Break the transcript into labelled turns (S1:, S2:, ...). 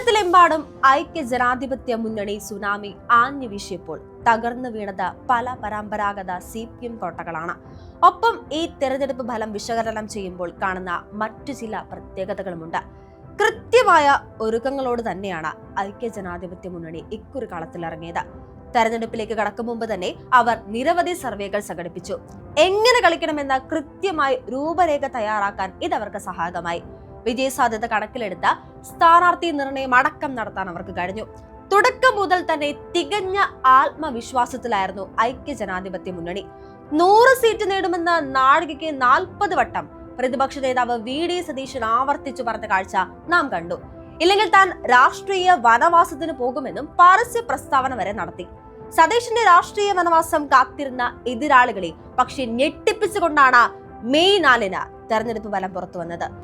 S1: കേരളത്തിലെമ്പാടും ഐക്യ ജനാധിപത്യ മുന്നണി സുനാമി ആഞ്ഞു വീശിയപ്പോൾ തകർന്നു വീണത് പല പരമ്പരാഗത CPM കോട്ടകളാണ്. ഒപ്പം ഈ തെരഞ്ഞെടുപ്പ് ഫലം വിശകലനം ചെയ്യുമ്പോൾ കാണുന്ന മറ്റു ചില പ്രത്യേകതകളുമുണ്ട്. കൃത്യമായ ഒരുക്കങ്ങളോട് തന്നെയാണ് ഐക്യ ജനാധിപത്യ മുന്നണി ഇക്കുറി കളത്തിലിറങ്ങിയത്. തെരഞ്ഞെടുപ്പിലേക്ക് കടക്കും മുമ്പ് തന്നെ അവർ നിരവധി സർവേകൾ സംഘടിപ്പിച്ചു. എങ്ങനെ കളിക്കണമെന്ന കൃത്യമായി രൂപരേഖ തയ്യാറാക്കാൻ ഇതവർക്ക് സഹായകമായി. വിജയസാധ്യത കണക്കിലെടുത്ത സ്ഥാനാർത്ഥി നിർണയം അടക്കം നടത്താൻ അവർക്ക് കഴിഞ്ഞു. തുടക്കം മുതൽ തന്നെ തികഞ്ഞ ആത്മവിശ്വാസത്തിലായിരുന്നു ഐക്യ ജനാധിപത്യ മുന്നണി. 100 സീറ്റ് നേടുമെന്ന നാഴികയ്ക്ക് 40 വട്ടം പ്രതിപക്ഷ നേതാവ് VD സതീശൻ ആവർത്തിച്ചു പറഞ്ഞ കാഴ്ച നാം കണ്ടു. ഇല്ലെങ്കിൽ താൻ രാഷ്ട്രീയ വനവാസത്തിന് പോകുമെന്നും പരസ്യ പ്രസ്താവന വരെ നടത്തി. സതീശന്റെ രാഷ്ട്രീയ വനവാസം കാത്തിരുന്ന എതിരാളികളെ പക്ഷെ ഞെട്ടിപ്പിച്ചുകൊണ്ടാണ് മെയ് 4 തെരഞ്ഞെടുപ്പ് ഫലം പുറത്തു വന്നത്.